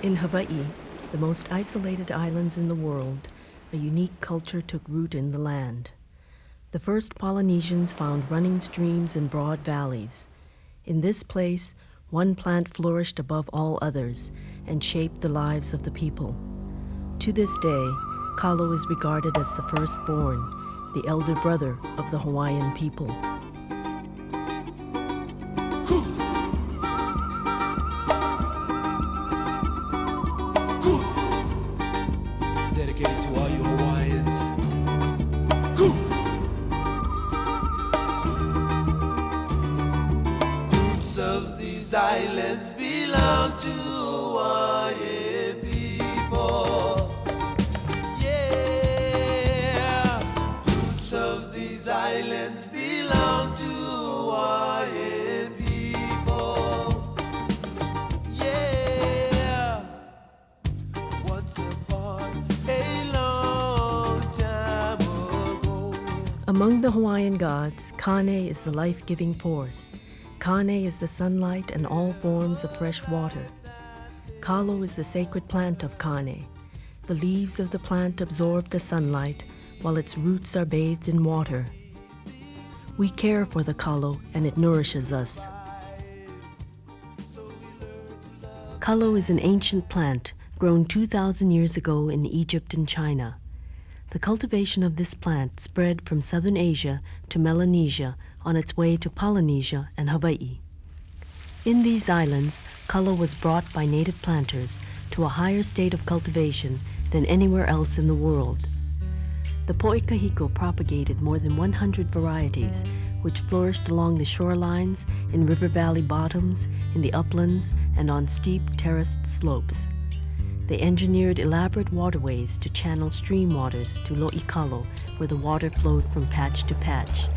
In Hawaii, the most isolated islands in the world, a unique culture took root in the land. The first Polynesians found running streams and broad valleys. In this place, one plant flourished above all others and shaped the lives of the people. To this day, kalo is regarded as the firstborn, the elder brother of the Hawaiian people. Dedicated to all you Hawaiians. Roots of these islands belong to Hawaiian people. Yeah. Roots of these islands belong to Hawaiian people. Yeah. Once upon a long time ago. Among the Hawaiian gods, Kane is the life-giving force. Kane is the sunlight and all forms of fresh water. Kalo is the sacred plant of Kane. The leaves of the plant absorb the sunlight, while its roots are bathed in water. We care for the kalo, and it nourishes us. Kalo is an ancient plant grown 2,000 years ago in Egypt and China. The cultivation of this plant spread from southern Asia to Melanesia on its way to Polynesia and Hawaii. In these islands, kalo was brought by native planters to a higher state of cultivation than anywhere else in the world. The Po'ikahiko propagated more than 100 varieties, which flourished along the shorelines, in river valley bottoms, in the uplands, and on steep terraced slopes. They engineered elaborate waterways to channel stream waters to Lo'ikalo, where the water flowed from patch to patch.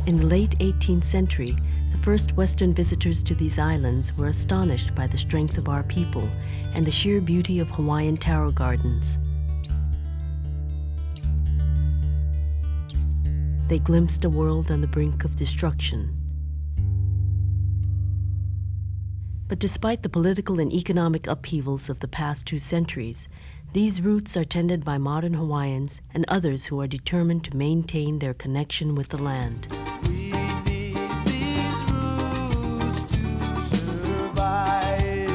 In the late 18th century, the first Western visitors to these islands were astonished by the strength of our people and the sheer beauty of Hawaiian taro gardens. They glimpsed a world on the brink of destruction. But despite the political and economic upheavals of the past 2 centuries, these roots are tended by modern Hawaiians and others who are determined to maintain their connection with the land. We need these roots to survive,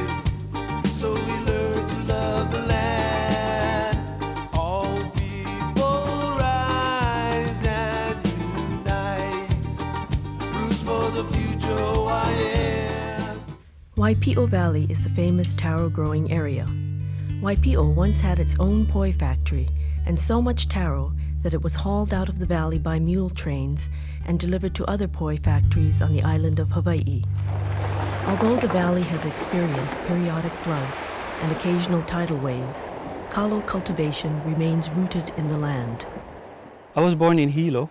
so we learn to love the land. All people rise and unite, roots for the future Hawaiians. Waipio Valley is a famous taro growing area. Waipio once had its own poi factory, and so much taro that it was hauled out of the valley by mule trains and delivered to other poi factories on the island of Hawaii. Although the valley has experienced periodic floods and occasional tidal waves, kalo cultivation remains rooted in the land. I was born in Hilo,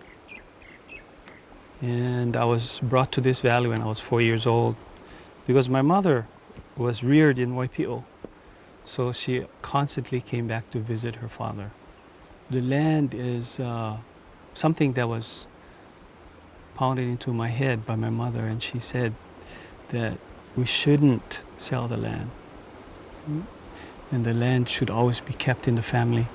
and I was brought to this valley when I was 4 years old because my mother was reared in Waipio, so she constantly came back to visit her father. The land is something that was pounded into my head by my mother, and she said that we shouldn't sell the land, and the land should always be kept in the family.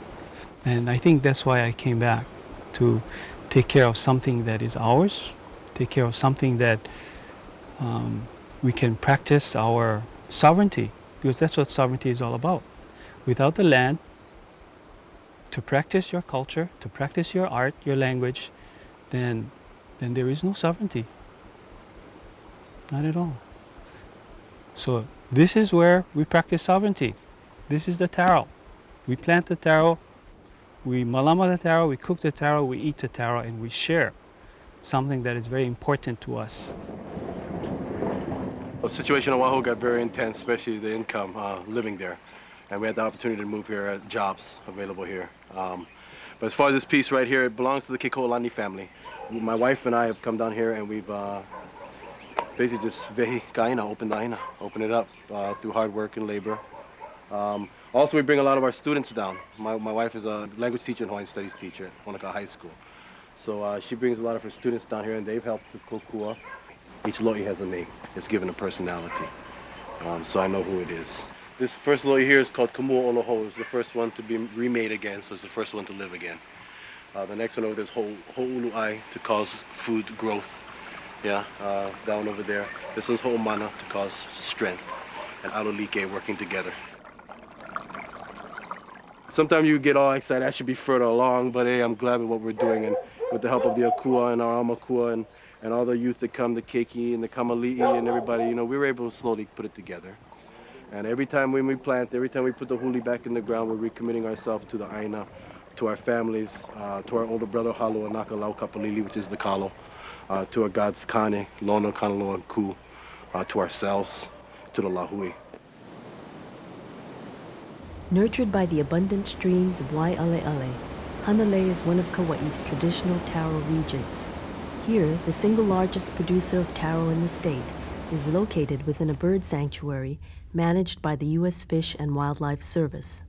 And I think that's why I came back, to take care of something that is ours, take care of something that we can practice our sovereignty, because that's what sovereignty is all about. Without the land, to practice your culture, to practice your art, your language, then there is no sovereignty. Not at all. So this is where we practice sovereignty. This is the taro. We plant the taro, we malama the taro, we cook the taro, we eat the taro, and we share something that is very important to us. The situation in Oahu got very intense, especially the income living there. And we had the opportunity to move here, jobs available here. But as far as this piece right here, it belongs to the Keko'olani family. My wife and I have come down here and we've basically just open it up through hard work and labor. Also, we bring a lot of our students down. My wife is a language teacher and Hawaiian studies teacher at Wanaka High School. So she brings a lot of her students down here and they've helped with kokua. Each lo'i has a name. It's given a personality. So I know who it is. This first loi here is called Kamua Oloho. It's the first one to be remade again, so it's the first one to live again. The next one over there is Ho'ulu'ai to cause food growth. Yeah, down over there. This one's Ho'omana to cause strength, and Alolike working together. Sometimes you get all excited, I should be further along, but hey, I'm glad with what we're doing, and with the help of the Akua and our Amakua and all the youth that come, the Keiki and the Kamali'i and everybody, you know, we were able to slowly put it together. And every time when we plant, every time we put the huli back in the ground, we're recommitting ourselves to the Aina, to our families, to our older brother Halo and Nakalau Kapalili, which is the kalo, to our gods Kane, Lono, Kanalo, and Ku, to ourselves, to the Lahui. Nurtured by the abundant streams of Waialeale, Hanalei is one of Kauai's traditional taro regions. Here, the single largest producer of taro in the state, is located within a bird sanctuary managed by the U.S. Fish and Wildlife Service.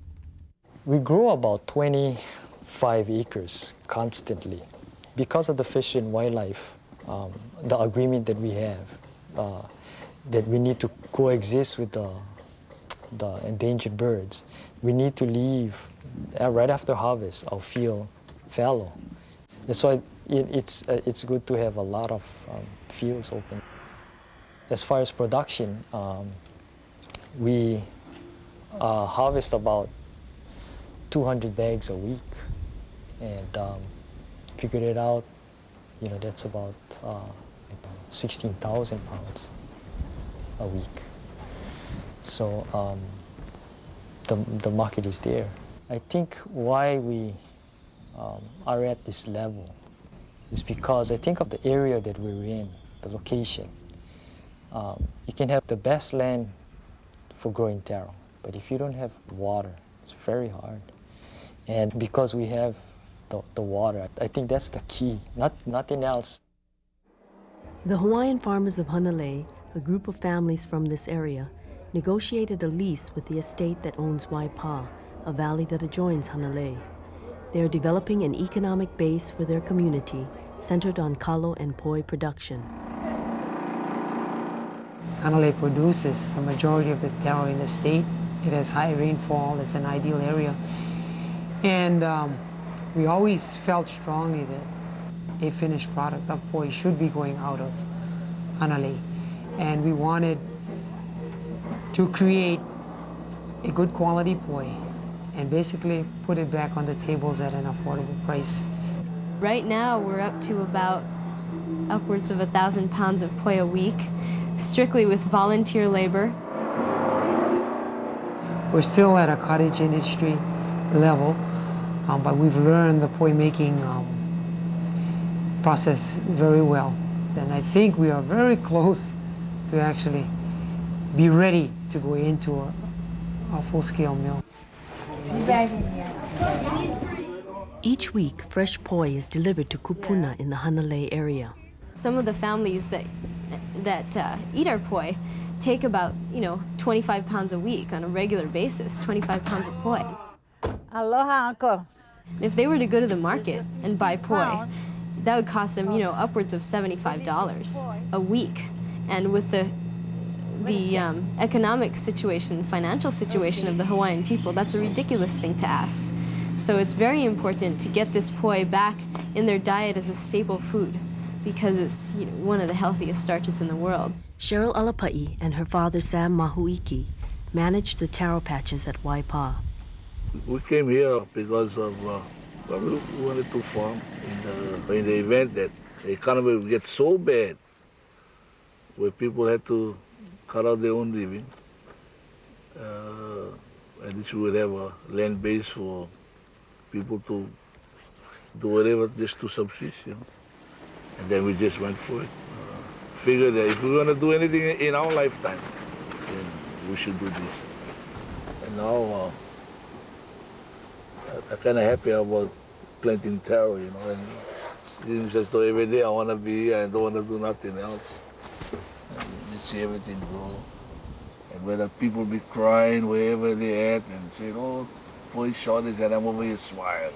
We grow about 25 acres constantly. Because of the fish and wildlife, the agreement that we have, that we need to coexist with the endangered birds, we need to leave right after harvest our field fallow. That's why it's good to have a lot of fields open. As far as production, we harvest about 200 bags a week, and figured it out, you know, that's about 16,000 pounds a week. So the market is there. I think why we are at this level is because I think of the area that we're in, the location. You can have the best land for growing taro, but if you don't have water, it's very hard. And because we have the water, I think that's the key, nothing else. The Hawaiian farmers of Hanalei, a group of families from this area, negotiated a lease with the estate that owns Waipa, a valley that adjoins Hanalei. They are developing an economic base for their community centered on kalo and poi production. Hanalei produces the majority of the taro in the state. It has high rainfall, it's an ideal area. And we always felt strongly that a finished product of poi should be going out of Hanalei. And we wanted to create a good quality poi and basically put it back on the tables at an affordable price. Right now we're up to about upwards of 1,000 pounds of poi a week, strictly with volunteer labor. We're still at a cottage industry level, but we've learned the poi making process very well. And I think we are very close to actually be ready to go into a full-scale mill. Each week, fresh poi is delivered to Kupuna in the Hanalei area. Some of the families that eat our poi take about, 25 pounds a week on a regular basis, 25 pounds of poi. Aloha, Uncle. If they were to go to the market and buy poi, that would cost them, upwards of $75 a week. And with the economic situation, financial situation of the Hawaiian people, that's a ridiculous thing to ask. So it's very important to get this poi back in their diet as a staple food, because it's one of the healthiest starches in the world. Cheryl Alapai and her father Sam Mahuiki managed the taro patches at Waipa. We came here because of we wanted to farm in the event that the economy would get so bad where people had to cut out their own living. At least we would have a land base for people to do whatever just to subsist, And then we just went for it. Figured that if we're going to do anything in our lifetime, then we should do this. And now I'm kind of happy about planting taro, And it seems as though every day I want to be here and don't want to do nothing else. And you see everything grow. And whether people be crying wherever they're at and say, oh, boy, shortage, and I'm over here smiling.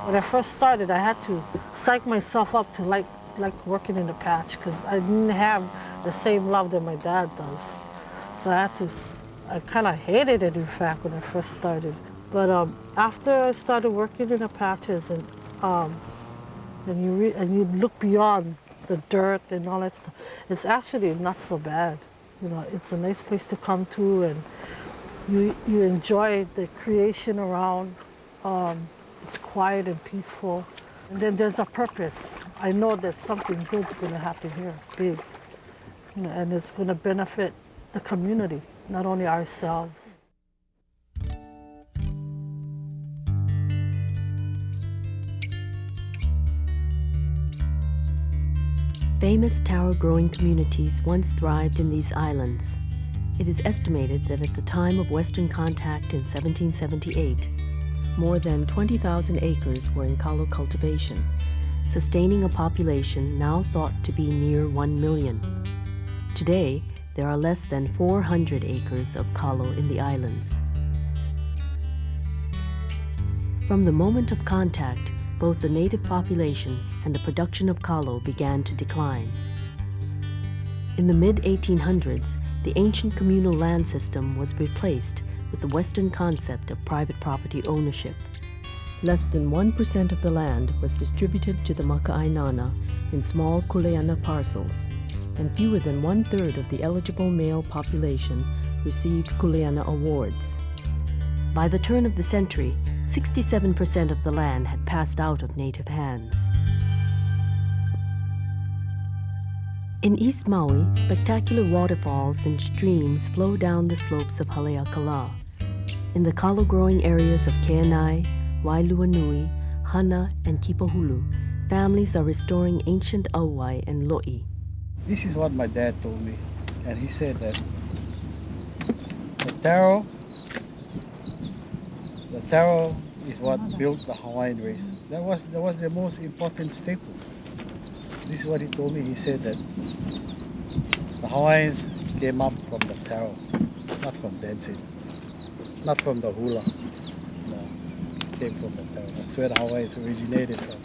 When I first started, I had to psych myself up to like working in the patch because I didn't have the same love that my dad does. So I I kind of hated it, in fact, when I first started. But after I started working in the patches and you look beyond the dirt and all that stuff, it's actually not so bad. You know, it's a nice place to come to, and you enjoy the creation around. It's quiet and peaceful. And then there's a purpose. I know that something good's going to happen here, big. You know, and it's going to benefit the community, not only ourselves. Famous taro growing communities once thrived in these islands. It is estimated that at the time of Western contact in 1778, more than 20,000 acres were in kalo cultivation, sustaining a population now thought to be near 1 million. Today, there are less than 400 acres of kalo in the islands. From the moment of contact, both the native population and the production of kalo began to decline. In the mid-1800s, the ancient communal land system was replaced with the Western concept of private property ownership. Less than 1% of the land was distributed to the maka'ainana in small kuleana parcels, and fewer than 1/3 of the eligible male population received kuleana awards. By the turn of the century, 67% of the land had passed out of native hands. In East Maui, spectacular waterfalls and streams flow down the slopes of Haleakala. In the kalo-growing areas of Keanai, Wailuanui, Hana, and Kipahulu, families are restoring ancient auai and lo'i. This is what my dad told me, and he said that the taro is what built the Hawaiian race. That was the most important staple. This is what he told me. He said that the Hawaiians came up from the taro, not from dancing, not from the hula. No, came from the taro. That's where the Hawaiians originated from.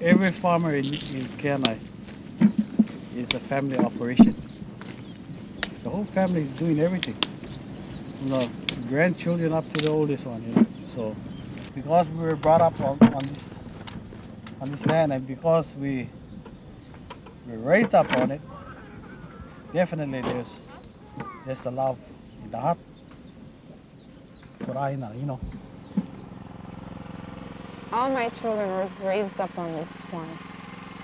Every farmer in Keanai is a family operation. The whole family is doing everything. You know, grandchildren up to the oldest one. You know, so because we were brought up on this land, and because we were raised up on it, definitely there's the love in the heart for Aina, you know. All my children were raised up on this farm.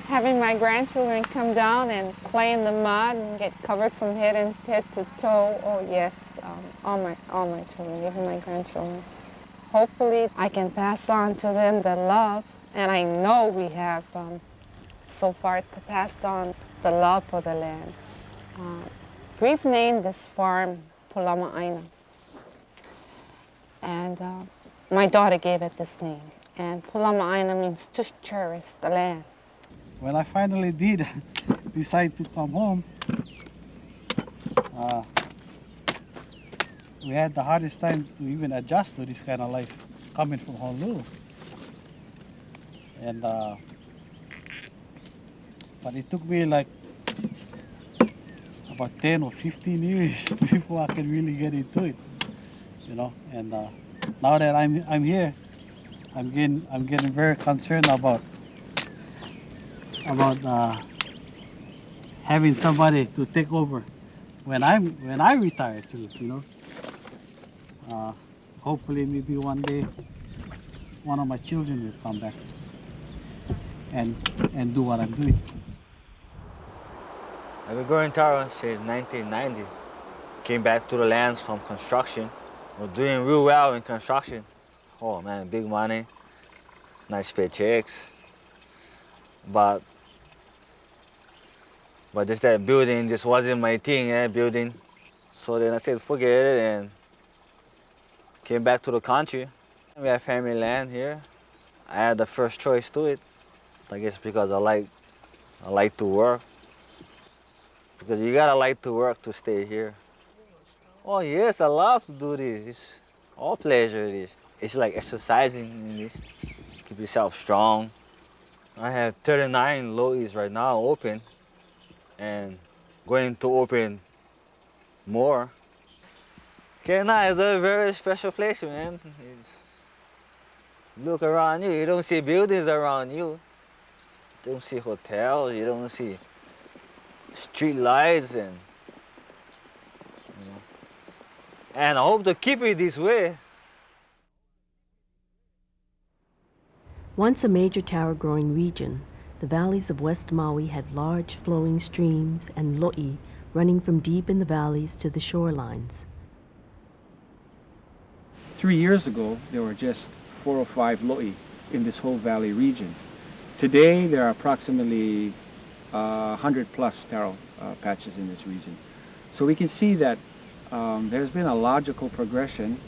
Having my grandchildren come down and play in the mud and get covered from head to toe, oh yes, all my children, even my grandchildren. Hopefully I can pass on to them the love, and I know we have so far passed on the love for the land. We've named this farm Pulama Aina, and my daughter gave it this name. And Pulama Aina means to cherish the land. When I finally did decide to come home, we had the hardest time to even adjust to this kind of life coming from Honolulu. And but it took me like about 10 or 15 years before I could really get into it, you know. And now that I'm here, I'm getting very concerned about having somebody to take over when I retire too, you know. Hopefully, maybe one day, one of my children will come back and do what I'm doing. I've been growing taro since 1990. Came back to the lands from construction. Was doing real well in construction. Oh man, big money, nice paychecks. But just that building just wasn't my thing, building. So then I said, forget it, and came back to the country. We have family land here. I had the first choice to it. I guess because I like to work. Because you gotta like to work to stay here. Oh yes, I love to do this. It's all pleasure it is. It's like exercising in this. Keep yourself strong. I have 39 lois right now open, and going to open more. Kenai is a very special place, man. Look around you, you don't see buildings around you. You don't see hotels, you don't see street lights, and I hope to keep it this way. Once a major taro-growing region, the valleys of West Maui had large flowing streams and lo'i running from deep in the valleys to the shorelines. 3 years ago, there were just 4 or 5 lo'i in this whole valley region. Today, there are approximately 100 plus taro patches in this region. So we can see that there's been a logical progression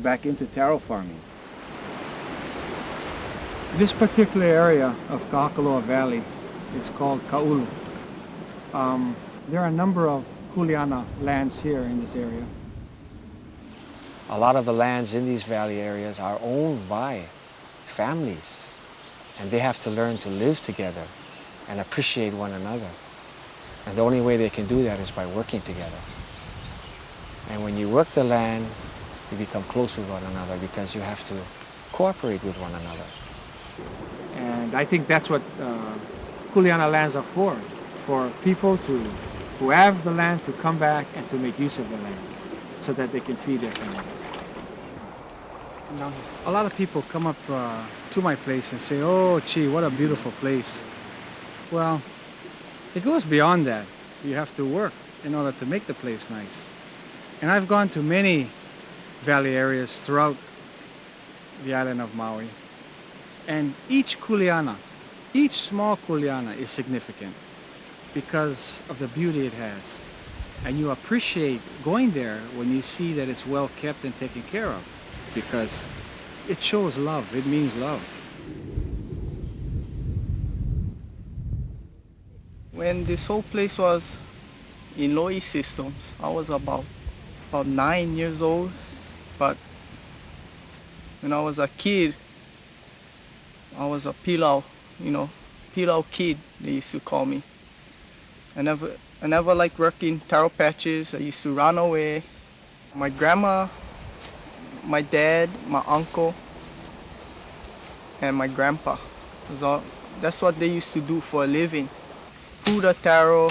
back into taro farming. This particular area of Kahakaloa Valley is called Kaulu. There are a number of kuleana lands here in this area. A lot of the lands in these valley areas are owned by families, and they have to learn to live together and appreciate one another. And the only way they can do that is by working together. And when you work the land, you become close with one another because you have to cooperate with one another. And I think that's what kuleana lands are for people who have the land to come back and to make use of the land so that they can feed their family. Now, a lot of people come up to my place and say, "Oh, gee, what a beautiful place." Well, it goes beyond that. You have to work in order to make the place nice. And I've gone to many valley areas throughout the island of Maui. And each kuleana, each small kuleana is significant because of the beauty it has. And you appreciate going there when you see that it's well kept and taken care of because it shows love, it means love. When this whole place was in lo'i systems, I was about 9 years old, but when I was a kid, I was a pilau, pilau kid, they used to call me. I never liked working taro patches. I used to run away. My grandma, my dad, my uncle, and my grandpa. That's what they used to do for a living. Food a taro,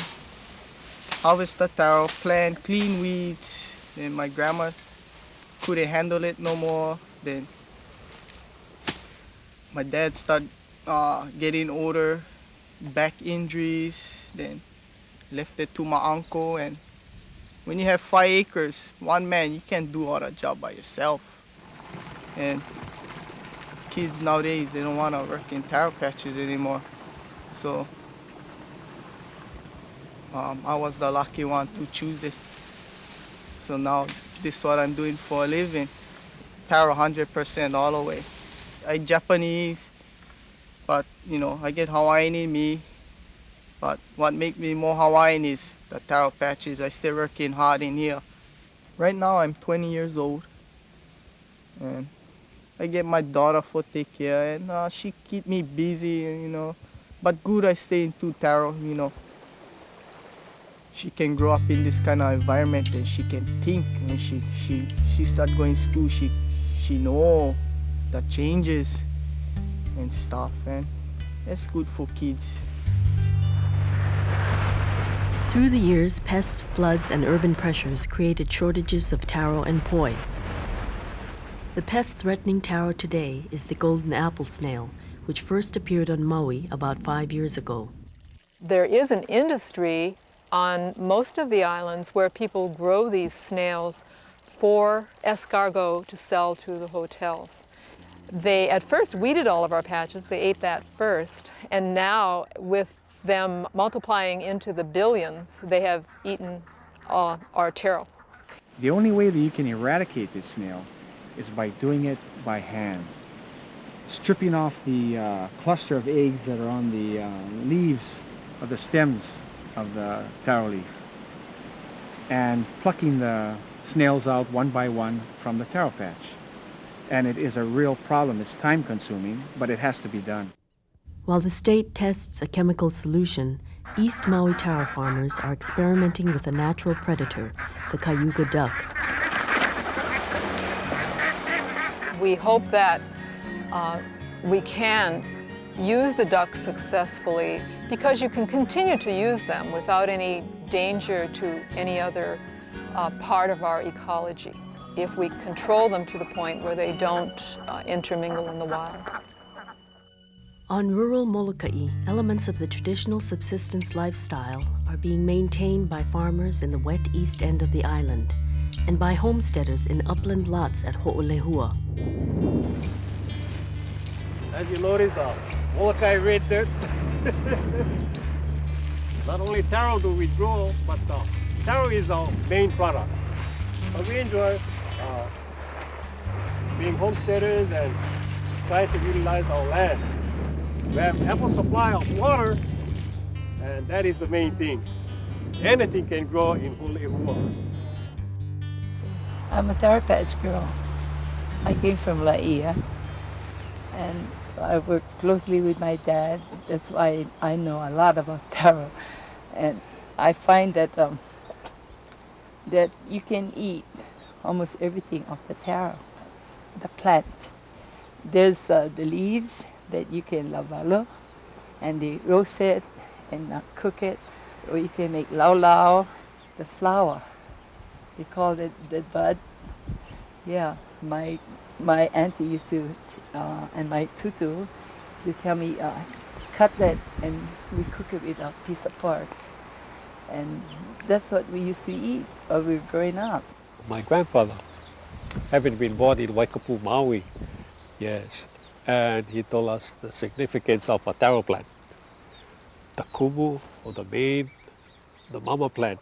harvest the taro, plant, clean weeds. Then my grandma couldn't handle it no more. Then my dad started getting older, back injuries, then left it to my uncle. And when you have 5 acres, one man, you can't do all the job by yourself. And kids nowadays, they don't want to work in taro patches anymore. So I was the lucky one to choose it. So now this is what I'm doing for a living. Taro 100% all the way. I'm Japanese, but I get Hawaiian in me. But what makes me more Hawaiian is the taro patches. I still working hard in here. Right now I'm 20 years old, and I get my daughter for take care, and she keep me busy, But good I stay into taro, She can grow up in this kind of environment and she can think. And she start going to school, she know the changes and stuff, and it's good for kids. Through the years, pests, floods, and urban pressures created shortages of taro and poi. The pest threatening taro today is the golden apple snail, which first appeared on Maui about 5 years ago. There is an industry on most of the islands where people grow these snails for escargot to sell to the hotels. They at first weeded all of our patches, they ate that first, and now with them multiplying into the billions, they have eaten our taro. The only way that you can eradicate this snail is by doing it by hand. Stripping off the cluster of eggs that are on the leaves of the stems of the taro leaf and plucking the snails out one by one from the taro patch. And it is a real problem. It's time consuming, but it has to be done. While the state tests a chemical solution, East Maui taro farmers are experimenting with a natural predator, the cayuga duck. We hope that we can use the ducks successfully because you can continue to use them without any danger to any other part of our ecology if we control them to the point where they don't intermingle in the wild. On rural Molokai, elements of the traditional subsistence lifestyle are being maintained by farmers in the wet east end of the island and by homesteaders in upland lots at Ho'olehua. As you notice, the Molokai red dirt. Not only taro do we grow, but taro is our main product. But we enjoy being homesteaders and try to utilize our land. We have ample supply of water, and that is the main thing. Anything can grow in Ho'olehua. I'm a therapist girl. I came from Laia, and I work closely with my dad. That's why I know a lot about taro. And I find that that you can eat almost everything of the taro, the plant. There's the leaves that you can lavalo, and they roast it and cook it, or you can make lau lau, the flower. They call it the bud. Yeah, my auntie used to, and my tutu used to tell me, cut that and we cook it with a piece of pork. And that's what we used to eat while we were growing up. My grandfather, having been born in Waikapu, Maui, yes, and he told us the significance of a taro plant. The kumu, or the main, the mama plant,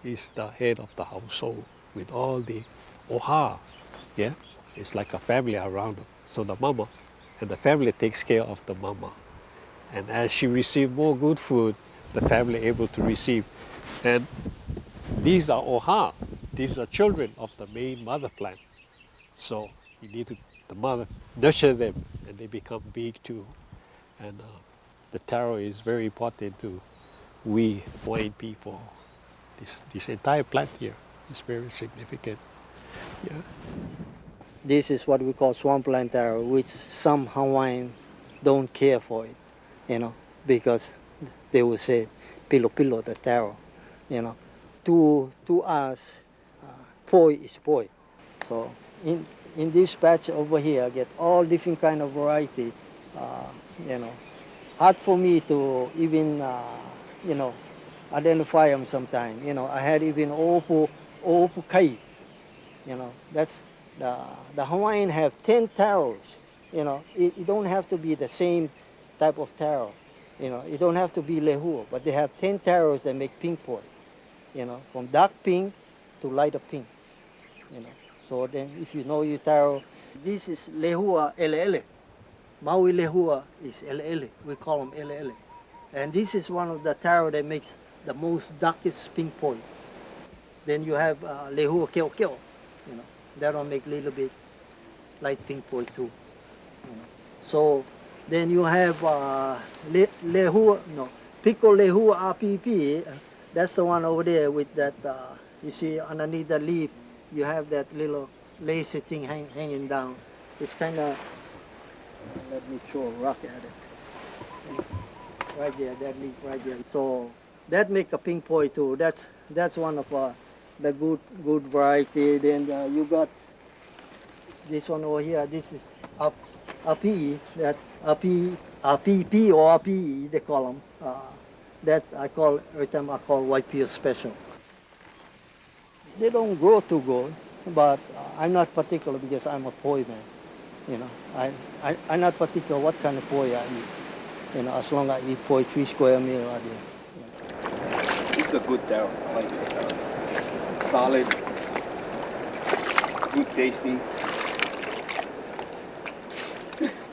is the head of the household with all the oha, yeah? It's like a family around her. So the mama and the family takes care of the mama. And as she receives more good food, the family able to receive. And these are oha, these are children of the main mother plant. So you need to, the mother, nurture them and they become big too. And the taro is very important to we Hawaiian people. This entire plant here is very significant. Yeah. This is what we call swampland taro, which some Hawaiian don't care for it, you know, because they will say pilo pilo the taro, you know. To us, poi is poi. So in this patch over here, I get all different kind of variety, you know. Hard for me to even, you know, identify them sometimes. You know, I had even opu kai. You know, that's the Hawaiian have 10 taros. You know, it don't have to be the same type of taro. You know, it don't have to be lehua, but they have 10 taros that make pink poi. You know, from dark pink to lighter pink. You know, so then if you know your taro, this is lehua ele. Maui lehua is ele. We call them ele. And this is one of the taro that makes the most darkest pink poi. Then you have lehua keo, you know, that will make a little bit light pink poi too. You know. So then you have lehua, no, pico lehua apipi. That's the one over there with that, you see underneath the leaf, you have that little lacy thing hanging down. It's kind of, let me throw a rock at it. Right there, that leaf right there. So that make a pink poi too. That's one of the good variety. Then you got this one over here. This is api, that api or api they call them. That I call every time I call white pea special. They don't grow too good, but I'm not particular because I'm a poi man. You know, I'm not particular what kind of poi I eat. You know, as long as I eat poi 3 square meal a day. Yeah. This is a good taro. I like this taro. Solid, good tasting.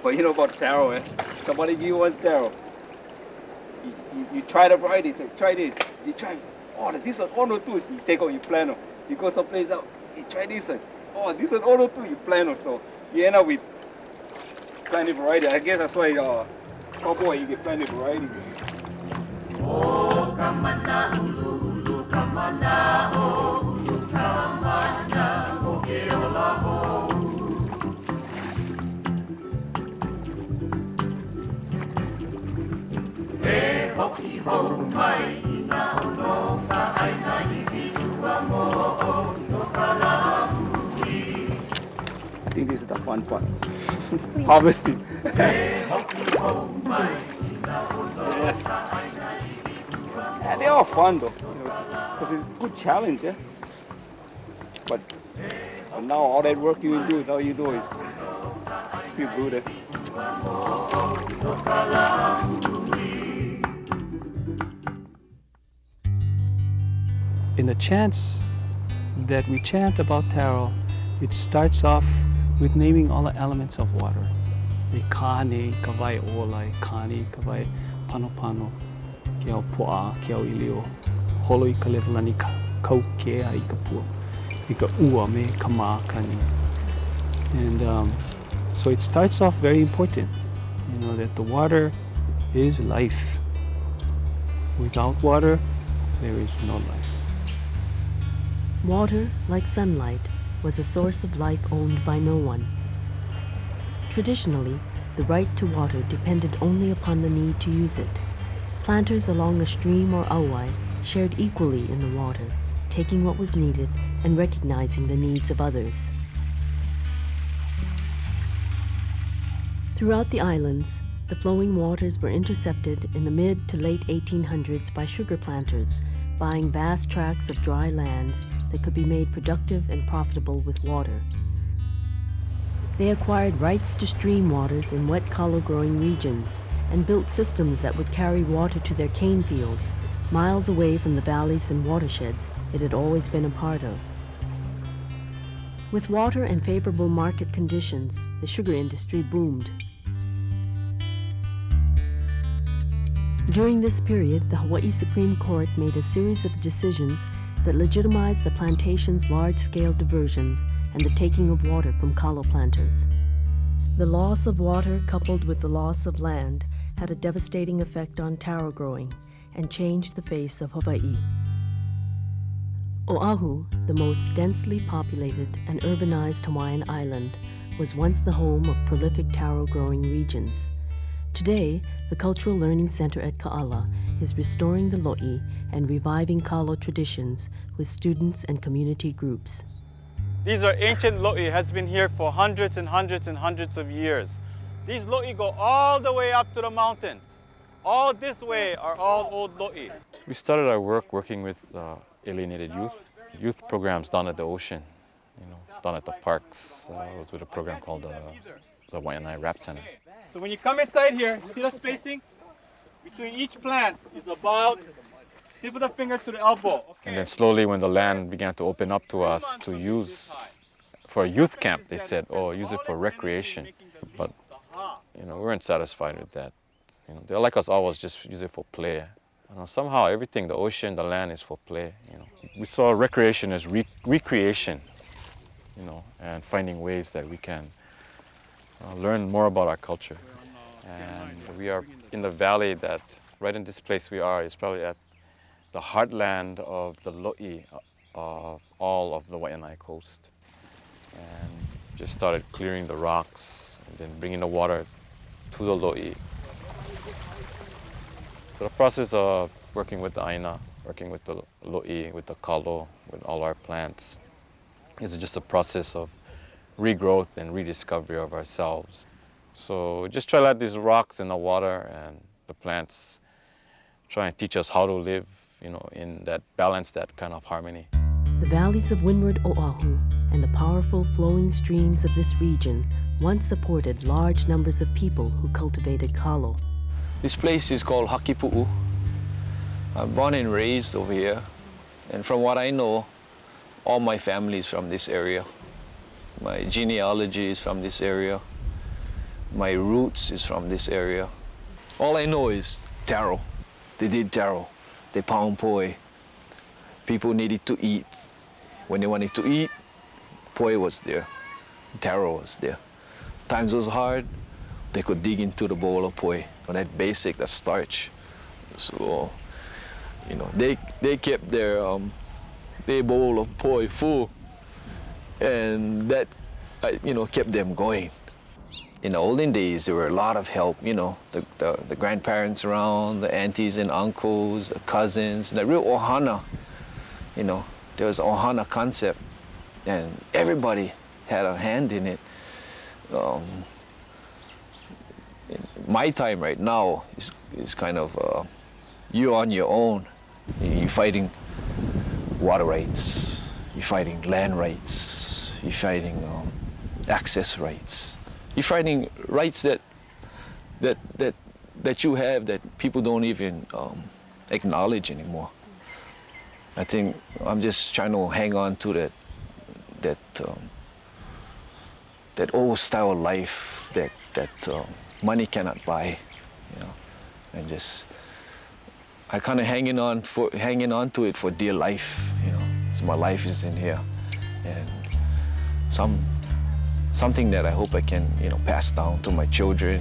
But you know about taro, somebody give you one taro. You try the variety, so try this. You try, oh, this is ono too. So you take out your plano. You go someplace out, you try this one. Oh, this is ono too, you plano. So you end up with plenty of variety. I guess that's why cowboy, you get plenty of variety. Oh, kamana, ulu, kamana, oh, ulu, kamana, oh, keola, oh. I think this is the fun part. Harvesting. Yeah, they are fun though, because it's a good challenge, yeah. But now all that work you do, now you do is feel good. Eh? In the chants that we chant about taro, it starts off with naming all the elements of water. E kane, kawai olai, kane, kawai pano, kia poa, kia ilio, holo I ka lewalani kau kea I ka pua, I ka ua me ka mā kani. And so it starts off very important, that the water is life. Without water, there is no life. Water, like sunlight, was a source of life owned by no one. Traditionally, the right to water depended only upon the need to use it. Planters along a stream or auai shared equally in the water, taking what was needed and recognizing the needs of others. Throughout the islands, the flowing waters were intercepted in the mid to late 1800s by sugar planters, buying vast tracts of dry lands that could be made productive and profitable with water. They acquired rights to stream waters in wet kalo growing regions and built systems that would carry water to their cane fields, miles away from the valleys and watersheds it had always been a part of. With water and favorable market conditions, the sugar industry boomed. During this period, the Hawaii Supreme Court made a series of decisions that legitimized the plantation's large-scale diversions and the taking of water from kalo planters. The loss of water coupled with the loss of land had a devastating effect on taro growing and changed the face of Hawaii. Oahu, the most densely populated and urbanized Hawaiian island, was once the home of prolific taro growing regions. Today, the Cultural Learning Center at Ka'ala is restoring the lo'i and reviving kalo traditions with students and community groups. These are ancient lo'i, has been here for hundreds and hundreds and hundreds of years. These lo'i go all the way up to the mountains. All this way are all old lo'i. We started our work working with alienated youth programs down at the ocean, down at the parks. It was with a program called the Hawaiian Rap Center. So when you come inside here, you see the spacing? Between each plant is about tip of the finger to the elbow. Okay. And then slowly when the land began to open up to us to use for a youth camp, they said, oh, use it for recreation. But, we weren't satisfied with that. They're like us always, just use it for play. Somehow everything, the ocean, the land is for play. We saw recreation as recreation, and finding ways that we can learn more about our culture. And we are in the valley that, right in this place we are, is probably at the heartland of the lo'i of all of the Waianae coast. And just started clearing the rocks and then bringing the water to the lo'i. So the process of working with the aina, working with the lo'i, with the kalo, with all our plants, is just a process of regrowth and rediscovery of ourselves. So just try to let these rocks in the water and the plants try and teach us how to live, in that balance, that kind of harmony. The valleys of windward Oahu and the powerful flowing streams of this region once supported large numbers of people who cultivated kalo. This place is called Hakipu'u. I'm born and raised over here, and from what I know, all my family is from this area. My genealogy is from this area. My roots is from this area. All I know is taro. They did taro. They pound poi. People needed to eat. When they wanted to eat, poi was there. Taro was there. Times was hard, they could dig into the bowl of poi, or that basic, that starch. So, they kept their bowl of poi full, and that, kept them going. In the olden days, there were a lot of help, you know, the grandparents around, the aunties and uncles, the cousins, the real ohana, you know, there was ohana concept, and everybody had a hand in it. My time right now is kind of, you're on your own. You're fighting water rights, you're fighting land rights, you're fighting access rights. You're fighting rights that you have that people don't even acknowledge anymore. I think I'm just trying to hang on to that old style of life that money cannot buy, you know, and just I kind of hanging on to it for dear life, you know. So my life is in here, and something that I hope I can, you know, pass down to my children.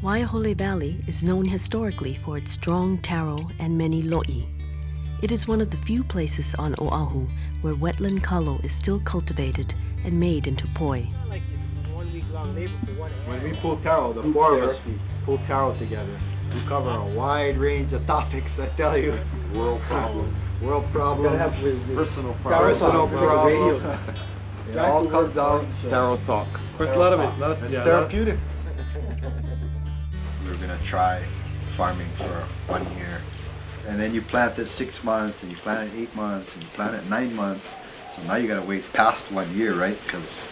Waiahole Valley is known historically for its strong taro and many lo'i. It is one of the few places on Oahu where wetland kalo is still cultivated and made into poi. When we pull taro, the four of us pull taro together. We cover a wide range of topics, I tell you. World problems. World problems. Personal problems. Personal problems. It all comes out taro talk. There's a lot of it. It's therapeutic. We were going to try farming for 1 year. And then you plant it 6 months, and you plant it 8 months, and you plant it 9 months. So now you got to wait past 1 year, right? Because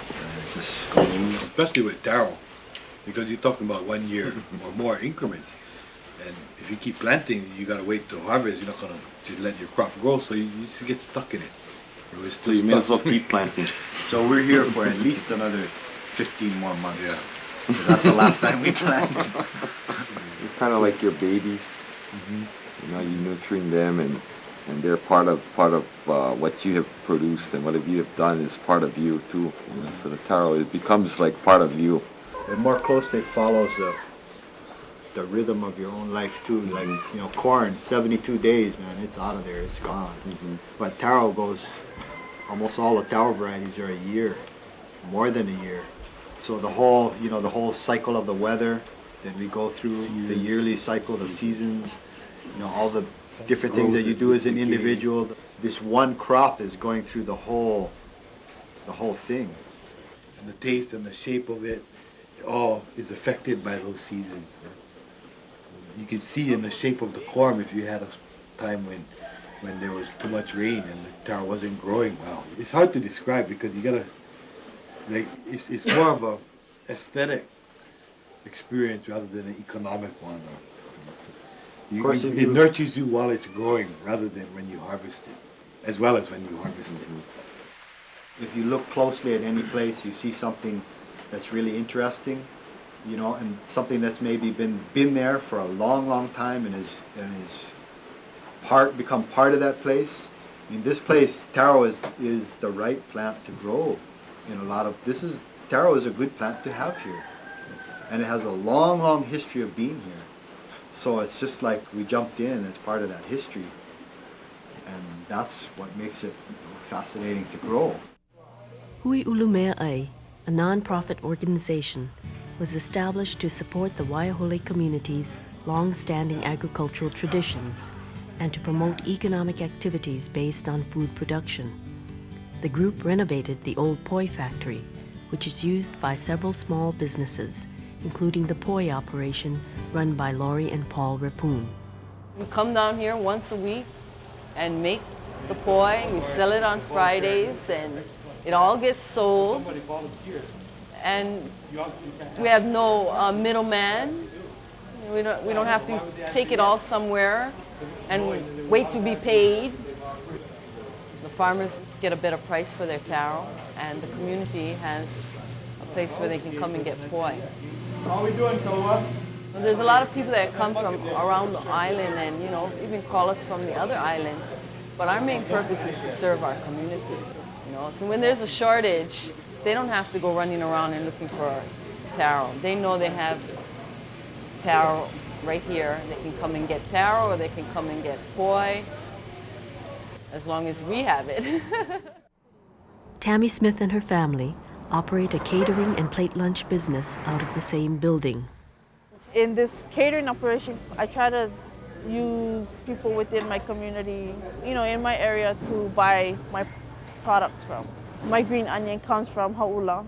it just goes. Especially with taro, because you're talking about 1 year or more increments. And if you keep planting, you got to wait to harvest. You're not going to just let your crop grow, so you just get stuck in it. So you may as well keep planting. So we're here for at least another 15 more months. Yeah. So that's the last time we plant. It's kind of like your babies. You know, you're nurturing them, and they're part of what you have produced, and what you have done is part of you too. You know? So the taro, it becomes like part of you. It more closely follows the rhythm of your own life too. Like, you know, corn, 72 days, man, it's out of there, it's gone. But taro goes, almost all the taro varieties are a year, more than a year. So the whole, you know, the whole cycle of the weather that we go through, the yearly cycle, the seasons, you know, all the different things that you do as an individual. This one crop is going through the whole thing. And the taste and the shape of it all is affected by those seasons. You can see in the shape of the corn if you had a time when there was too much rain and the taro wasn't growing well. It's hard to describe because you gotta, like, it's more of a aesthetic experience rather than an economic one. It nurtures you while it's growing rather than when you harvest it, as well as when you harvest it. If you look closely at any place, you see something that's really interesting, you know, and something that's maybe been there for a long time and is become part of that place. I mean, this place, taro is the right plant to grow in a lot of, taro is a good plant to have here. And it has a long history of being here. So it's just like we jumped in as part of that history. And that's what makes it, you know, fascinating to grow. Hui Ulumea'ai, a non-profit organization, was established to support the Waiahole community's long-standing agricultural traditions and to promote economic activities based on food production. The group renovated the old poi factory, which is used by several small businesses, including the poi operation run by Laurie and Paul Rapoon. We come down here once a week and make the poi. We sell it on Fridays, and it all gets sold. And we have no middleman. We don't have to take it all somewhere and wait to be paid. The farmers get a better price for their taro, and the community has a place where they can come and get poi. How are we doing, Kaloa? There's a lot of people that come from around the island and, you know, even call us from the other islands. But our main purpose is to serve our community, you know. So when there's a shortage, they don't have to go running around and looking for taro. They know they have taro right here. They can come and get taro, or they can come and get poi, as long as we have it. Tammy Smith and her family, operate a catering and plate lunch business out of the same building. In this catering operation, I try to use people within my community, in my area to buy my products from. My green onion comes from Hauula,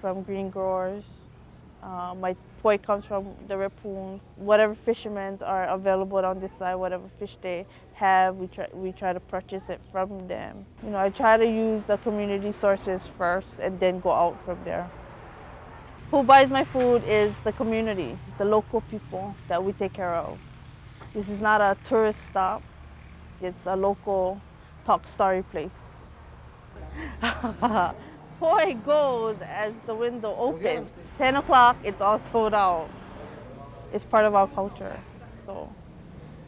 from green growers. My poi comes from the Rapoons. Whatever fishermen are available on this side, whatever fish they have, we try to purchase it from them. I try to use the community sources first and then go out from there. Who buys my food is the community. It's the local people that we take care of. This is not a tourist stop. It's a local talk story place. Poi goes as the window opens. 10 o'clock, it's all sold out. It's part of our culture. So,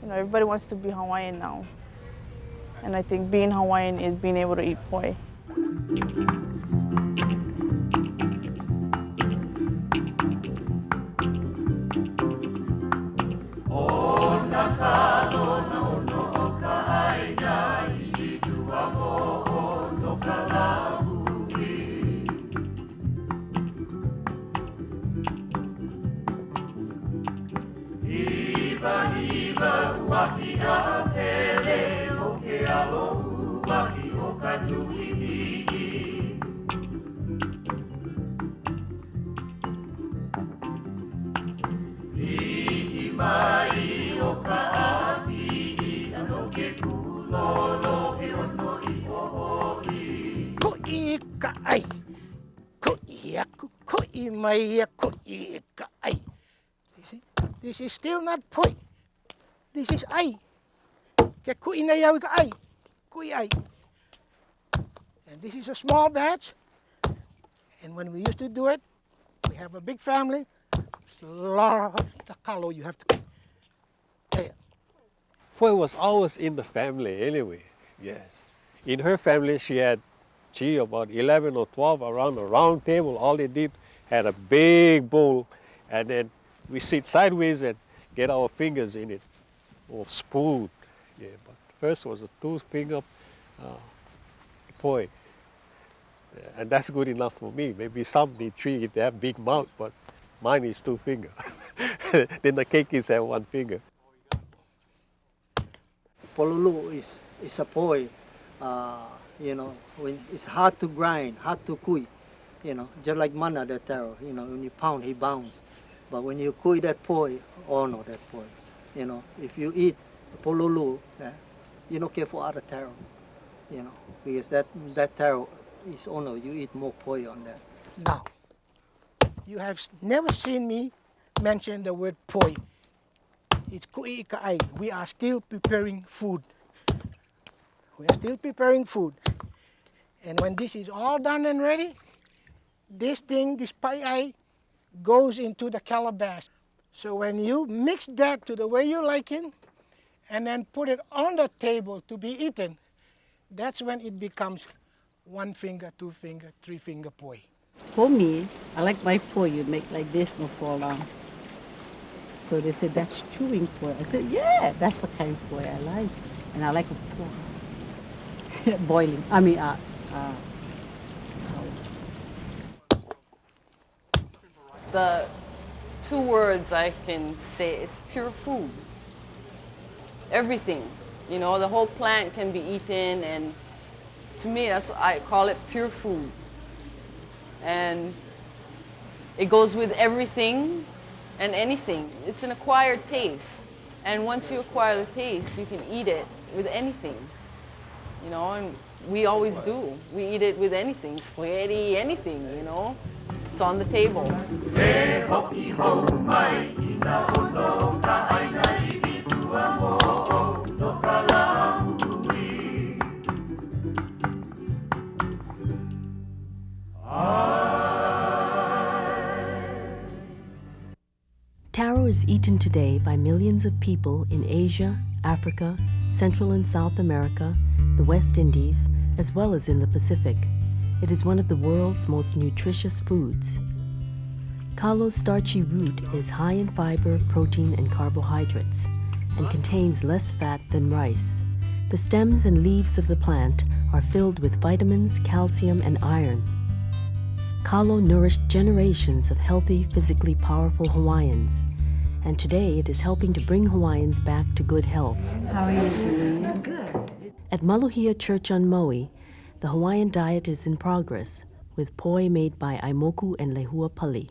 everybody wants to be Hawaiian now. And I think being Hawaiian is being able to eat poi. This is still not poi. This is ai. And this is a small batch. And when we used to do it, we have a big family. It's a lot of kalo you have to. Poi was always in the family anyway, yes. In her family, she had about 11 or 12 around a round table. All they did had a big bowl, and then we sit sideways and get our fingers in it, or spoon. Yeah, but first was a 2-finger poi. Yeah, and that's good enough for me. Maybe some need 3 if they have big mouth, but mine is 2-finger. Then the cake is at 1 finger. Pololu is a poi. When it's hard to grind, hard to kui, just like mana, the taro, when you pound, he bounces. But when you kui that poi, honor that poi. If you eat pololu, you don't care for other taro, because that taro is honor. You eat more poi on that. Now, you have never seen me mention the word poi. It's ku'i'ika'ai. We are still preparing food. We are still preparing food. And when this is all done and ready, this pai'ai, goes into the calabash. So when you mix that to the way you like it, and then put it on the table to be eaten, that's when it becomes 1 finger, 2 finger, 3 finger poi. For me, I like my poi, you make like this, no fall down. So they said, that's chewing poi. I said, yeah, that's the kind of poi I like. And I like a poi. Boiling, The 2 words I can say is pure food. Everything, the whole plant can be eaten, and to me, that's what I call it, pure food. And it goes with everything and anything. It's an acquired taste. And once you acquire the taste, you can eat it with anything. And we always do. We eat it with anything, spaghetti, anything, It's on the table. Taro is eaten today by millions of people in Asia, Africa, Central and South America, the West Indies, as well as in the Pacific. It is one of the world's most nutritious foods. Kalo's starchy root is high in fiber, protein, and carbohydrates, and contains less fat than rice. The stems and leaves of the plant are filled with vitamins, calcium, and iron. Kalo nourished generations of healthy, physically powerful Hawaiians, and today it is helping to bring Hawaiians back to good health. How are you doing? Good. At Maluhia Church on Maui, the Hawaiian diet is in progress, with poi made by Aimoku and Lehua Pali.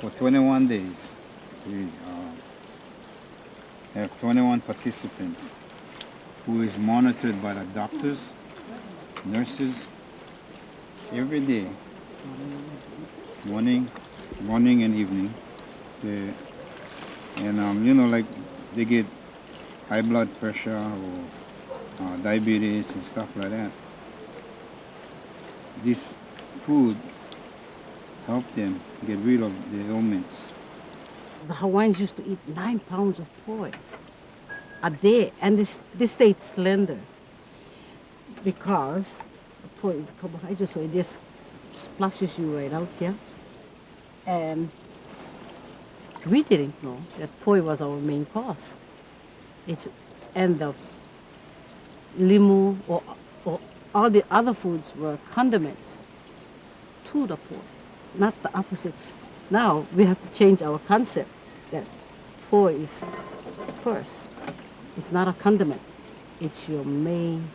For 21 days, we have 21 participants who is monitored by the doctors, nurses, every day, morning and evening. Like they get high blood pressure or diabetes and stuff like that. This food help them get rid of the ailments. The Hawaiians used to eat 9 pounds of poi a day, and they stayed slender because poi is a carbohydrate, so it just splashes you right out, yeah? And we didn't know that poi was our main cause. And the limu or all the other foods were condiments to the poi, not the opposite. Now we have to change our concept that poi is first. It's not a condiment. It's your main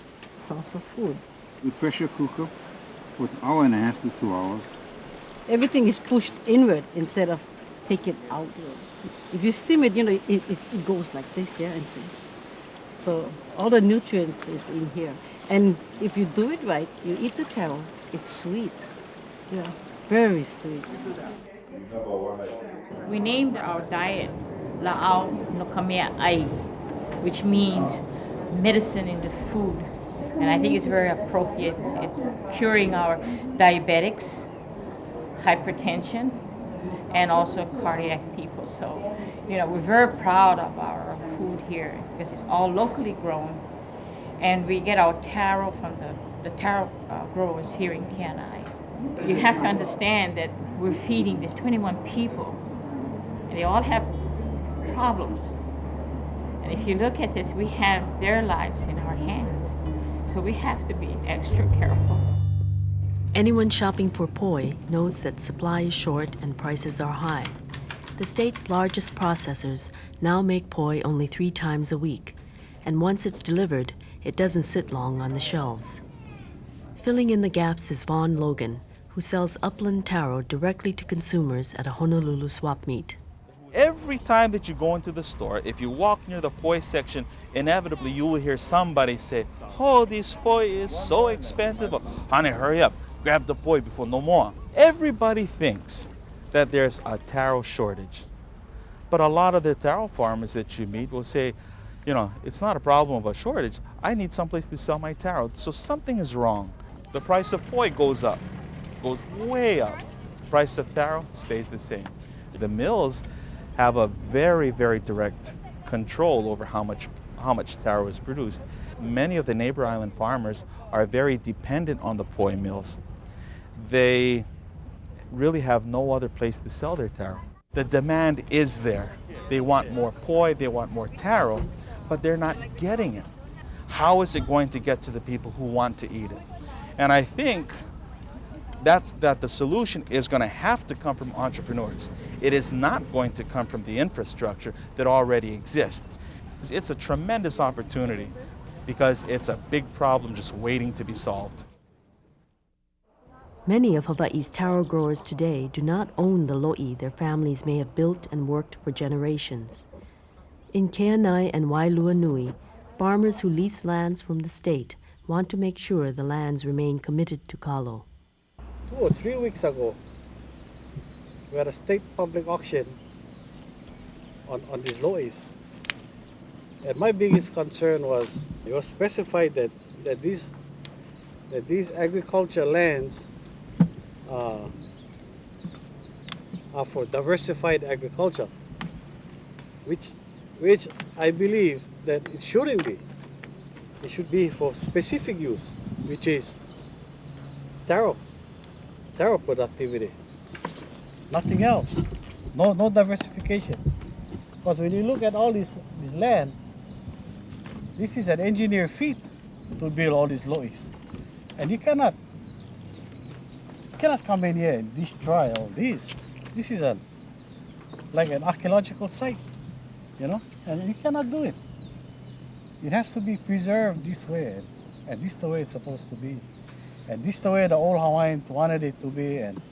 source of food. We pressure cook up for 1.5 hours to 2 hours. Everything is pushed inward instead of taken outward. If you steam it, it goes like this, yeah, and see. So all the nutrients is in here. And if you do it right, you eat the taro, it's sweet. Yeah, very sweet. We named our diet La'au no Kamea Ai, which means medicine in the food. And I think it's very appropriate. It's curing our diabetics, hypertension, and also cardiac people. So, we're very proud of our food here because it's all locally grown. And we get our taro from the taro growers here in Kenai. You have to understand that we're feeding these 21 people, and they all have problems. And if you look at this, we have their lives in our hands. So we have to be extra careful. Anyone shopping for poi knows that supply is short and prices are high. The state's largest processors now make poi only 3 times a week, and once it's delivered, it doesn't sit long on the shelves. Filling in the gaps is Vaughn Logan, who sells upland taro directly to consumers at a Honolulu swap meet. Every time that you go into the store, if you walk near the poi section, inevitably you will hear somebody say, "Oh, this poi is so expensive. Honey, hurry up, grab the poi before no more." Everybody thinks that there's a taro shortage. But a lot of the taro farmers that you meet will say, it's not a problem of a shortage. I need someplace to sell my taro. So something is wrong. The price of poi goes up, goes way up. The price of taro stays the same. The mills have a very, very direct control over how much taro is produced. Many of the neighbor island farmers are very dependent on the poi mills. They really have no other place to sell their taro. The demand is there. They want more poi, they want more taro, but they're not getting it. How is it going to get to the people who want to eat it? And I think that the solution is going to have to come from entrepreneurs. It is not going to come from the infrastructure that already exists. It's a tremendous opportunity because it's a big problem just waiting to be solved. Many of Hawaii's taro growers today do not own the lo'i their families may have built and worked for generations. In Keanai and Wailuanui, farmers who lease lands from the state want to make sure the lands remain committed to kalo. 2 or 3 weeks ago, we had a state public auction on these lois. And my biggest concern was it was specified that these agriculture lands are for diversified agriculture, which I believe that it shouldn't be. It should be for specific use, which is taro productivity. Nothing else. No diversification. Because when you look at all this land, this is an engineer feat to build all these lois. And you cannot You cannot come in here and destroy all this. This is like an archaeological site, you know, and you cannot do it. It has to be preserved this way, and this is the way it's supposed to be. And this is the way the old Hawaiians wanted it to be, and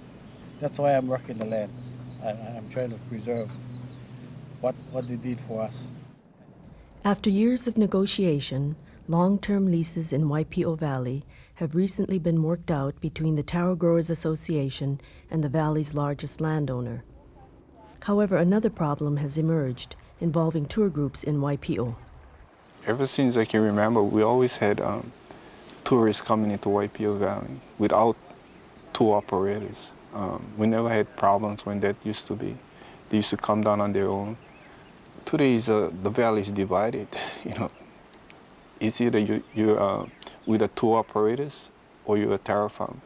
that's why I'm working the land. I'm trying to preserve what they did for us. After years of negotiation, long-term leases in Waipio Valley have recently been worked out between the Taro Growers Association and the valley's largest landowner. However, another problem has emerged involving tour groups in Waipio. Ever since I can remember, we always had tourists coming into Waipio Valley without tour operators. We never had problems when that used to be. They used to come down on their own. Today the valley is divided. You know, it's either you're with the tour operators or you're a taro farm,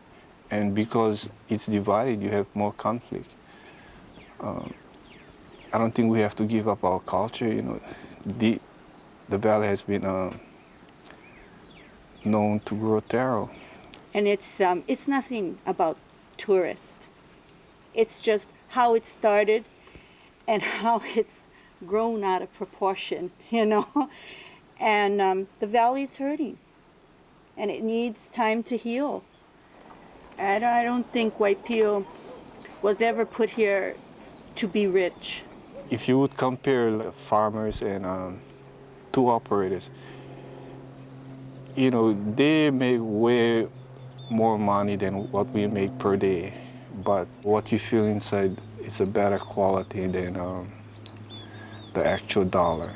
and because it's divided, you have more conflict. I don't think we have to give up our culture. You know, the valley has been known to grow taro. And it's nothing about tourists. It's just how it started and how it's grown out of proportion, you know. And the valley's hurting, and it needs time to heal. I don't think Waipio was ever put here to be rich. If you would compare farmers and tour operators, you know, they make way more money than what we make per day, but what you feel inside is a better quality than the actual dollar.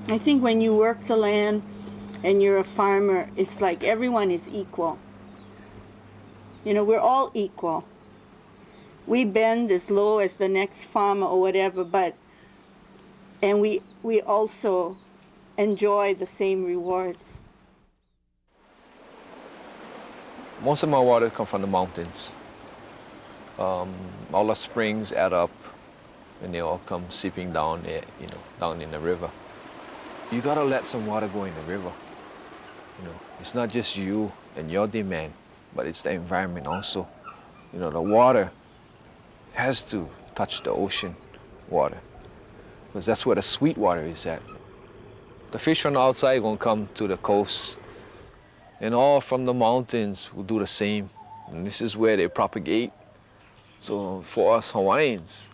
I think when you work the land and you're a farmer, it's like everyone is equal. You know, we're all equal. We bend as low as the next farmer or whatever, and we also enjoy the same rewards. Most of my water comes from the mountains. All the springs add up, and they all come seeping down, you know, down in the river. You gotta let some water go in the river. You know, it's not just you and your demand, but it's the environment also. You know, the water has to touch the ocean water, because that's where the sweet water is at. The fish from the outside gonna come to the coast, and all from the mountains will do the same. And this is where they propagate. So for us Hawaiians,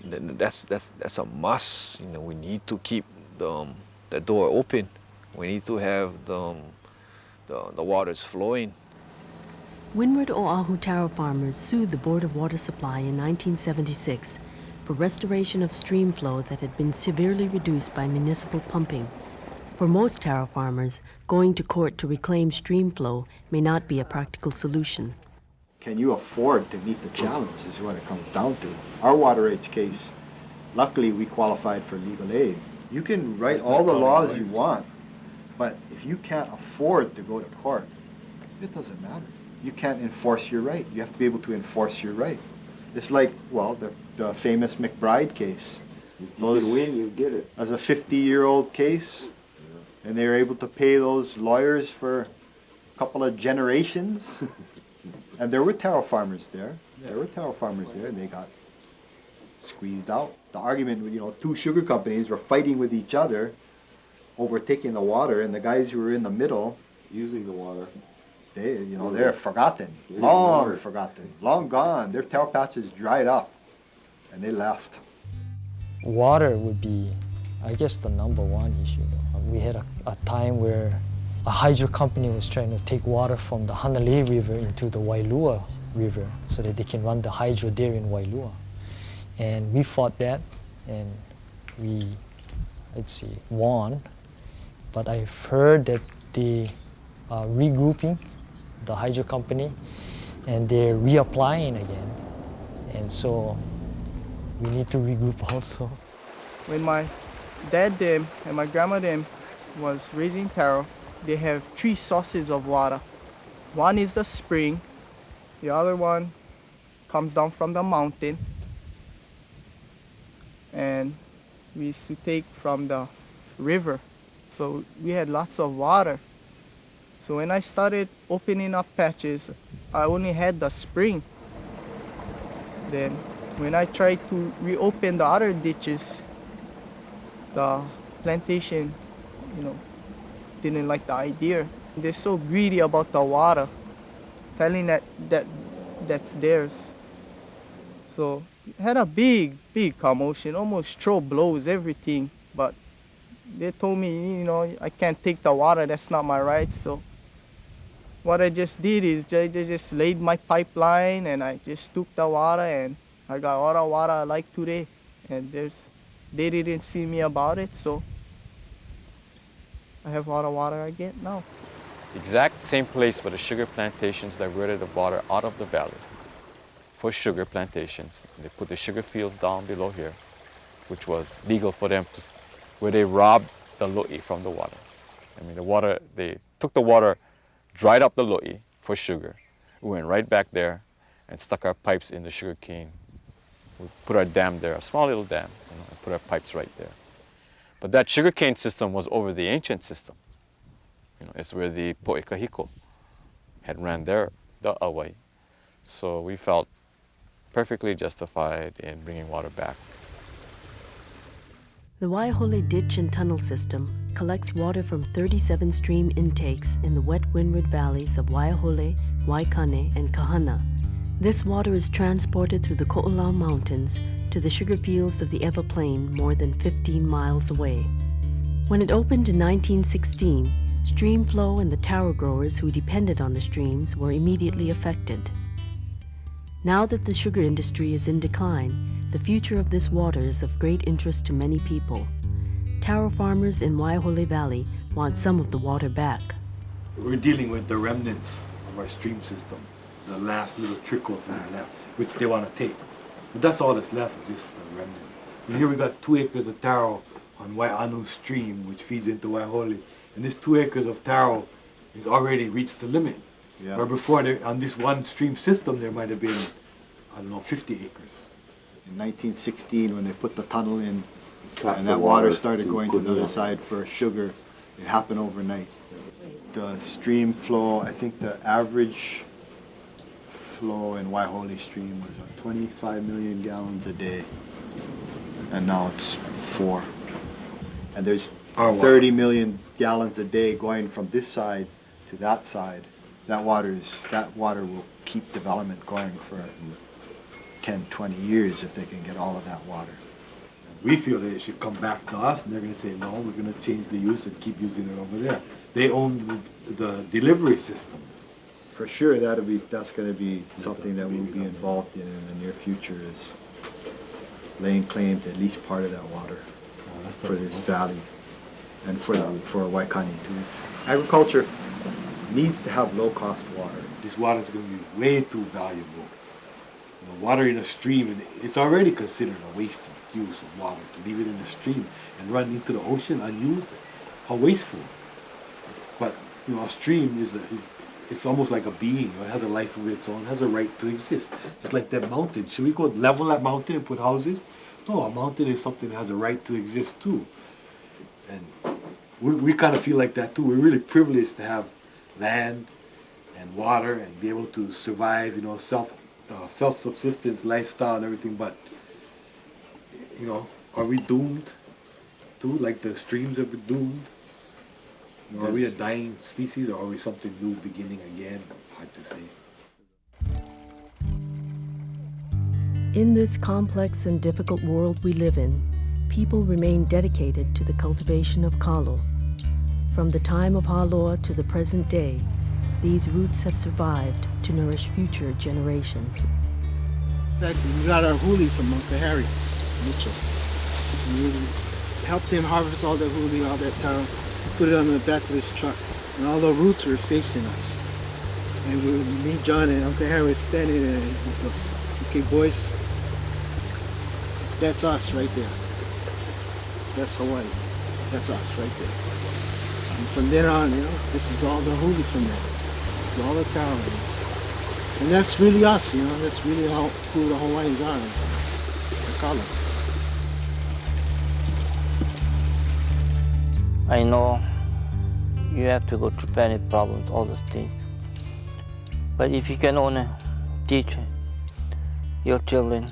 that's a must. You know, we need to keep the door open. We need to have the waters flowing. Windward Oahu taro farmers sued the Board of Water Supply in 1976 for restoration of stream flow that had been severely reduced by municipal pumping. For most taro farmers, going to court to reclaim stream flow may not be a practical solution. Can you afford to meet the challenge is what it comes down to. Our water rights case, luckily we qualified for legal aid. You can write all the laws you want, but if you can't afford to go to court, it doesn't matter. You can't enforce your right. You have to be able to enforce your right. It's like, well, the famous McBride case. If you can win, you get it. As a 50-year-old case, and they were able to pay those lawyers for a couple of generations. And there were taro farmers there. There were taro farmers there, and they got squeezed out. The argument, you know, two sugar companies were fighting with each other over taking the water, and the guys who were in the middle, using the water, they, you know, they're forgotten, long forgotten, long gone. Their taro patches dried up, and they left. Water would be, I guess, the #1 issue. We had a time where a hydro company was trying to take water from the Hanalei River into the Wailua River so that they can run the hydro there in Wailua. And we fought that, and we, won. But I've heard that they are regrouping the hydro company, and they're reapplying again. And so we need to regroup also. When my dad them and my grandma them was raising taro, they have 3 sources of water. One is the spring, the other one comes down from the mountain, and we used to take from the river. So we had lots of water. So when I started opening up patches, I only had the spring. Then when I tried to reopen the other ditches, the plantation, didn't like the idea. They're so greedy about the water, telling that's theirs. So it had a big commotion, almost throw blows, everything. But they told me, I can't take the water, that's not my right. So what I just did is they just laid my pipeline and I just took the water and I got all the water I like today. And they didn't see me about it, so I have all the water I get now. Exact same place where the sugar plantations diverted the water out of the valley for sugar plantations. They put the sugar fields down below here, which was legal for them to, where they robbed the lo'i from the water. I mean, the water, they took the water, dried up the lo'i for sugar. We went right back there and stuck our pipes in the sugar cane. We put our dam there, a small little dam, and put our pipes right there. But that sugar cane system was over the ancient system. It's where the Po'ekahiko had ran the awai. So we felt perfectly justified in bringing water back. The Waihole Ditch and Tunnel System collects water from 37 stream intakes in the wet windward valleys of Waihole, Waikane, and Kahana. This water is transported through the Ko'olau Mountains to the sugar fields of the Ewa Plain more than 15 miles away. When it opened in 1916, stream flow and the taro growers who depended on the streams were immediately affected. Now that the sugar industry is in decline, the future of this water is of great interest to many people. Taro farmers in Waihole Valley want some of the water back. We're dealing with the remnants of our stream system, the last little trickles that are left, which they want to take. But that's all that's left, is just the remnants. And here we got 2 acres of taro on Wai'anu stream, which feeds into Waihole. And this 2 acres of taro has already reached the limit. Yeah. Where before, on this one stream system, there might have been, 50 acres. In 1916, when they put the tunnel in, and that water started going to the other side for sugar, it happened overnight. The stream flow, I think the average flow in Waihole stream was 25 million gallons a day, and now it's 4. And there's 30 million gallons a day going from this side to that side. That water will keep development going for 10, 20 years if they can get all of that water. We feel that it should come back to us, and they're going to say, no, we're going to change the use and keep using it over there. They own the delivery system. For sure, that's going to be something that we'll be involved in the near future, is laying claim to at least part of that water for this valley and for Waikani too. Agriculture needs to have low-cost water. This water is going to be way too valuable. Water in a stream, it's already considered a wasted use of water to leave it in the stream and run into the ocean unused. How wasteful! But a stream it's almost like a being. It has a life of its own, has a right to exist. It's like that mountain. Should we go level that mountain and put houses? No, a mountain is something that has a right to exist too. And we kind of feel like that too. We're really privileged to have land and water and be able to survive, self-subsistence lifestyle and everything. But are we doomed too? Like the streams have been doomed. Are we a dying species, or are we something new beginning again? Hard to say. In this complex and difficult world we live in, people remain dedicated to the cultivation of kalo. From the time of Aloha to the present day, these roots have survived to nourish future generations. We got our huli from Uncle Harry Mitchell. We helped him harvest all the huli, all that taro, put it on the back of his truck, and all the roots were facing us. And me, John, and Uncle Harry were standing there, and he goes, "Okay, boys, that's us right there. That's Hawaii. That's us right there." And from then on, this is all the huli from there. It's all the taro. And that's really us, that's really who the Hawaiians are, is the kalo. I know you have to go through many problems, all those things. But if you can only teach your children,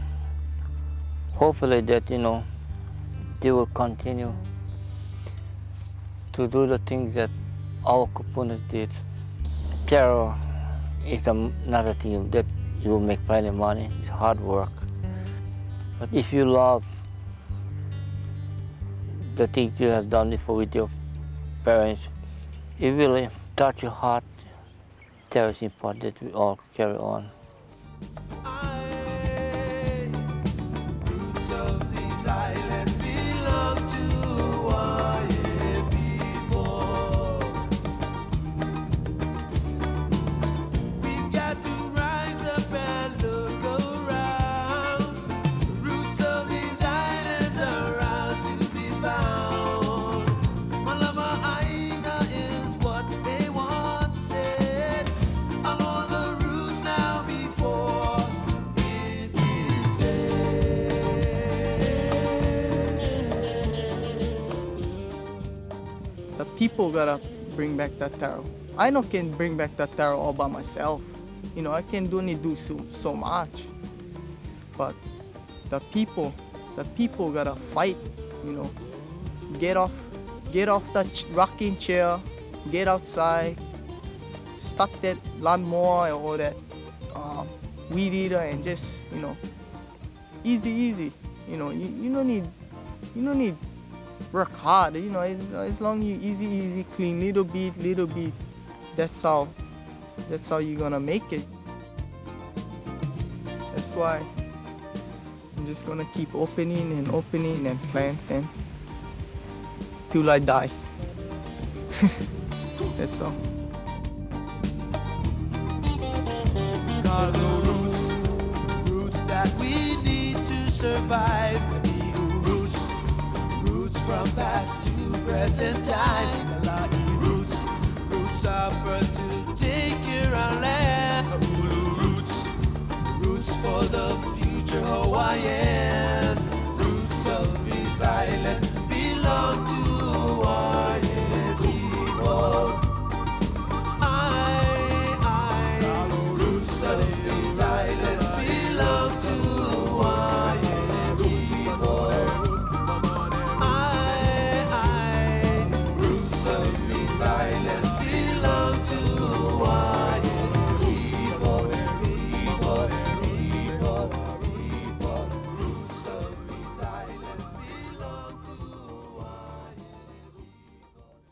hopefully that, they will continue to do the things that our kupunas did. Taro is another thing that you will make plenty of money. It's hard work. But if you love the things you have done before with your parents, it will touch your heart. Taro is important that we all carry on. The people gotta bring back that taro. I know can bring back that taro all by myself. I can only do so much. But the people gotta fight. Get off that rocking chair, get outside, start that lawnmower or that weed eater, and just easy. You don't need work hard, as long as you easy, clean, little bit, that's how you're gonna make it. That's why I'm just gonna keep opening and planting till I die. That's all. Kalo roots that we need to survive. Roots from past to present time. Kalai roots offer to take care of land. Roots for the future Hawaiian.